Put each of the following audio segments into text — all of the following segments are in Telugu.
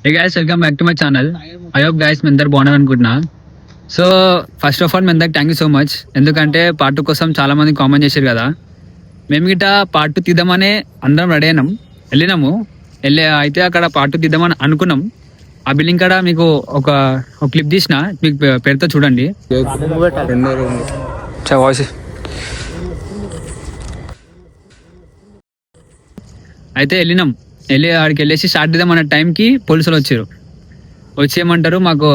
Hey guys, welcome back to my channel. I hope guys మీ అందరు బాగున్నారు అనుకుంటున్నా. సో ఫస్ట్ ఆఫ్ ఆల్ మీ అందరికి థ్యాంక్ యూ సో మచ్. ఎందుకంటే పార్ట్ 2 కోసం చాలా మంది కామెంట్ చేశారు కదా. మేము గిట్ట పార్ట్ 2 తీద్దామనే అందరం రెడీ అయినాం, వెళ్ళినాము. అయితే అక్కడ పార్ట్ 2 తీద్దామని అనుకున్నాం. ఆ బిల్డింగ్ కాడ మీకు ఒక క్లిప్ తీసిన, మీకు పెడతా చూడండి. అయితే వెళ్ళి ఆడికి వెళ్ళేసి స్టార్ట్ చేద్దాం అన్న టైంకి పోలీసులు వచ్చి ఏమంటారు, మాకు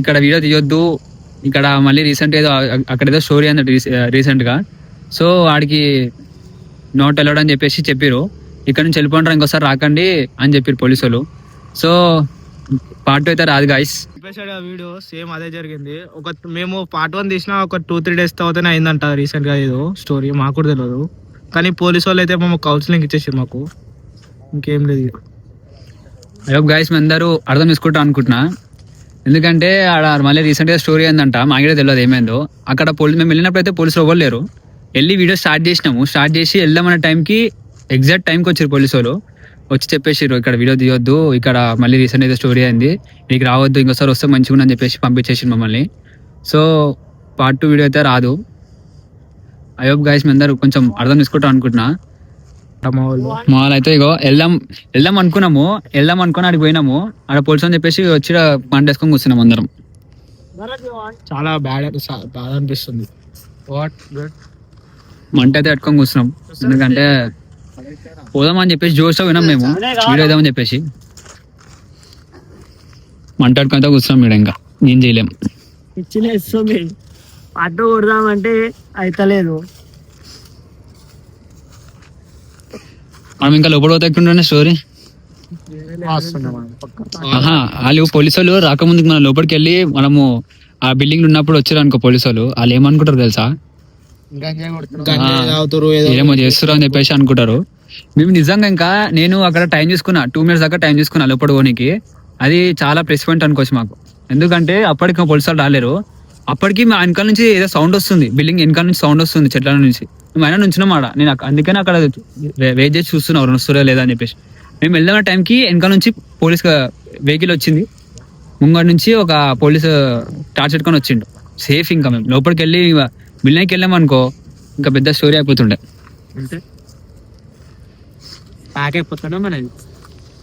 ఇక్కడ వీడియో తీయొద్దు, ఇక్కడ మళ్ళీ రీసెంట్ ఏదో అక్కడ ఏదో స్టోరీ అన్నట్టు రీసెంట్గా. సో వాడికి నోట్ వెళ్ళడం అని చెప్పారు. ఇక్కడ నుంచి వెళ్ళిపోంటారు, ఇంకోసారి రాకండి అని చెప్పారు పోలీసులు. సో పార్ట్ 2 అయితే రాదు గాయస్. వీడియో సేమ్ అదే జరిగింది. మేము పార్ట్ 1 తీసిన ఒక 2-3 days తర్వాతనే అయిందంట రీసెంట్ గా ఏదో స్టోరీ, మాకు కూడా తెలియదు. కానీ పోలీసు వాళ్ళు అయితే మేము కౌన్సిలింగ్ ఇచ్చేసారు, మాకు ఇంకేం లేదు. ఐ హోప్ గైస్ మీ అందరూ అర్థం చేసుకుంటాం అనుకుంటున్నా. ఎందుకంటే ఆడ మళ్ళీ రీసెంట్గా స్టోరీ ఏందంట, మాకు తెలియదు ఏమైందో. అక్కడ మేము వెళ్ళినప్పుడు అయితే పోలీసులు ఎవరు లేరు. వెళ్ళి వీడియో స్టార్ట్ చేసి వెళ్దామన్న టైంకి ఎగ్జాక్ట్ టైంకి వచ్చారు పోలీసు వాళ్ళు. వచ్చి చెప్పేసారు, ఇక్కడ వీడియో తీయొద్దు, ఇక్కడ మళ్ళీ రీసెంట్ ఏదో స్టోరీ అయింది, మీకు రావద్దు, ఇంకోసారి వస్తే మంచిగా అని చెప్పేసి పంపించేసి మమ్మల్ని. సో పార్ట్ 2 వీడియో అయితే రాదు. ఐ హోప్ గైస్ మీ అందరూ కొంచెం అర్థం చేసుకుంటాం అనుకుంటున్నా. మా వాళ్ళు అయితే ఇగో వెళ్దాం అనుకుని అడిగి పోయినాము. ఆడ పోలీసు అని చెప్పేసి వచ్చి పంట వేసుకొని కూర్చున్నాం అందరం. చాలా బాధ అనిపిస్తుంది. మంట అయితే పెట్టుకొని కూర్చున్నాం, ఎందుకంటే పోదామని చెప్పేసి జోష్తో వినాం మేము, వీడియో వేద్దామని చెప్పేసి మంట పెట్టుకొని కూర్చున్నాం. మీరు ఇంకా ఏం చేయలేం. ఇచ్చిన అడ్డు కొడదామంటే అయితలేదు. మనం ఇంకా లోపల పోతే స్టోరీ. వాళ్ళు పోలీసు వాళ్ళు రాకముందుకు మనం లోపలికి వెళ్ళి మనము ఆ బిల్డింగ్ ఉన్నప్పుడు వచ్చారు అనుకో పోలీసు వాళ్ళు ఏమనుకుంటారు తెలుసా, ఏమో చేస్తారు అని చెప్పేసి అనుకుంటారు. మేము నిజంగా ఇంకా నేను అక్కడ టైం చూసుకున్నా, 2 minutes దాకా టైం చూసుకున్నా లోపల పోనీకి. అది చాలా ప్లస్ పాయింట్ అనుకోవచ్చు మాకు. ఎందుకంటే అప్పటికి పోలీసు వాళ్ళు రాలేరు. అప్పటికి మా వెనకాల నుంచి ఏదో సౌండ్ వస్తుంది, బిల్డింగ్ వెనకాల నుంచి సౌండ్ వస్తుంది, చెట్ల నుంచి. మేము అయినా నుంచున్నాం ఆడ. నేను అందుకని అక్కడ వెయిట్ చేసి చూస్తున్నావు వస్తురా లేదా అని చెప్పేసి. మేము వెళ్దాం టైంకి వెనకాల నుంచి పోలీస్ వెహికల్ వచ్చింది, ముంగడి నుంచి ఒక పోలీసు టార్చ్ పెట్టుకొని వచ్చిండు. సేఫ్. ఇంకా మేము లోపలికి వెళ్ళి బిల్డింగ్కి వెళ్ళాం అనుకో, ఇంకా పెద్ద స్టోరీ అయిపోతుండే.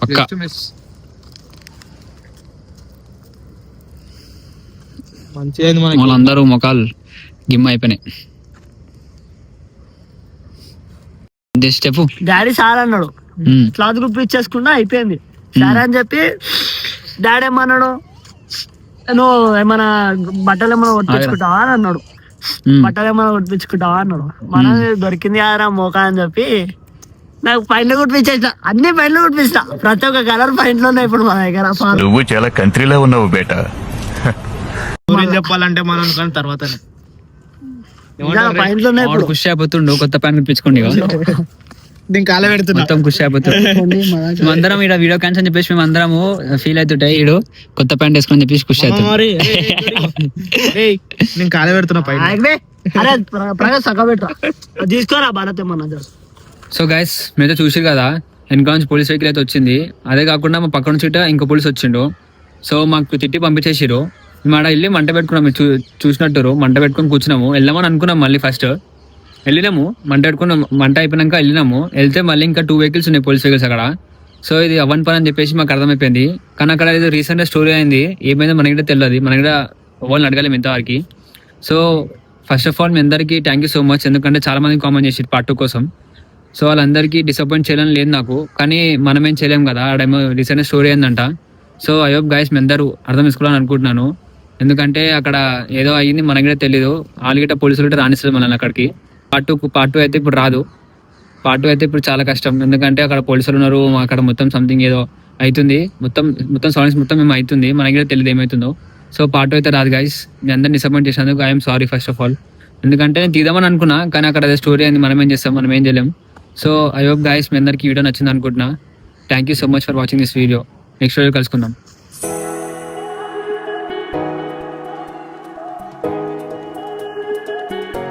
పక్కా వాళ్ళందరూ మొఖాలు గిమ్ అయిపోయినాయి. చెప్పు. డాడీ సార్ అన్నాడు, క్లాత్ గ్రూప్ ఇచ్చేసుకున్నా అయిపోయింది సరే అని చెప్పి. డాడీ ఏమన్నాడు, నువ్వు ఏమైనా బట్టలు ఏమైనా కొట్టించుకుంటావా అని అన్నాడు. బట్టలు ఏమైనా కొట్టించుకుంటావా అన్నాడు. మనం దొరికింది కాదరా మోకా అని చెప్పి నాకు పైన కుట్టించేసిన, అన్ని పైన కుట్టిస్తా, ప్రతి ఒక్క కలర్ పైన ఉన్నాయి ఇప్పుడు మా దగ్గర. నువ్వు చాలా కంట్రీలో ఉన్నావు బేటా. చెప్పాలంటే మనం అనుకున్న తర్వాత ఖుషి అయిపోతుండు, కొత్త ప్యాంట్ కుట్టించుకోండి. దీని కాల పెడుతున్నా, మొత్తం ఖుషి అయిపోతుంది. మేమందరం ఇక్కడ వీడియో క్యాన్స్ అని చెప్పేసి మేము అందరము ఫీల్ అవుతుంటాయి. ఈడు కొత్త ప్యాంట్ వేసుకొని చెప్పేసి ఖుషి అవుతుంది. నేను కాల పెడుతున్నా తీసుకోరా భారత్ ఏమన్నా. సో గైస్ మీరైతే చూసారు కదా, వెనక నుంచి పోలీస్ వెహికల్ అయితే వచ్చింది. అదే కాకుండా మా పక్క నుంచి ఇంకో పోలీస్ వచ్చిండు. సో మాకు తిట్టి పంపించేసారు. మేము ఆడ వెళ్ళి మంట పెట్టుకున్నాం, మీరు చూసినట్టు మంట పెట్టుకొని కూర్చున్నాము. వెళ్దామని అనుకున్నాం, మళ్ళీ ఫస్ట్ వెళ్ళినాము, మంట పెట్టుకున్నాం. మంట అయిపోయినాక వెళ్తే మళ్ళీ ఇంకా 2 vehicles ఉన్నాయి, పోలీస్ వెహికల్స్ అక్కడ. సో ఇది అవ్వని పని అని చెప్పేసి మాకు అర్థమైపోయింది. కానీ అక్కడ ఏదో రీసెంట్గా స్టోరీ అయింది, ఏమైందో మనకి కూడా తెలియదు, మనకి కూడా వాళ్ళని అడగాలి ఇంతవరకు. సో ఫస్ట్ ఆఫ్ ఆల్ మీ అందరికీ థ్యాంక్ యూ సో మచ్. ఎందుకంటే చాలా మంది కామెంట్ చేసి పార్ట్ 2 కోసం. సో వాళ్ళందరికీ డిసప్పాయింట్ చేయాలని లేదు నాకు, కానీ మనమేం చేయలేం కదా, ఆడేమో రీసెంట్ స్టోరీ ఏందంట. సో ఐ హోప్ గైస్ మీ అందరూ అర్థం చేసుకోవాలని అనుకుంటున్నాను. ఎందుకంటే అక్కడ ఏదో అయ్యింది, మనకి కూడా తెలీదు. వాళ్ళ పోలీసులు కూడా రాణిస్తారు మనల్ని అక్కడికి. పార్ట్ 2 అయితే ఇప్పుడు రాదు. పార్ట్ 2 అయితే ఇప్పుడు చాలా కష్టం, ఎందుకంటే అక్కడ పోలీసులు ఉన్నారు, అక్కడ మొత్తం సంథింగ్ ఏదో అవుతుంది, మొత్తం సౌండ్స్ మొత్తం మేము అవుతుంది, మనకి కూడా తెలియదు ఏమవుతుందో. సో పార్ట్ 2 అయితే రాదు గైస్. మీ అందరిని డిసప్పాయింట్ చేసినందుకు I'm sorry first of all. ఎందుకంటే నేను తీద్దామని అనుకున్నా, కానీ అక్కడ అదే స్టోరీ అయింది, మనం ఏం చేస్తాం, మనం ఏం చేయలేం. సో ఐ హోప్ గైస్ మీ అందరికీ వీడియో నచ్చింది అనుకుంటున్నా. Thank you so much for watching this video. Next video కలుసుకుందాం.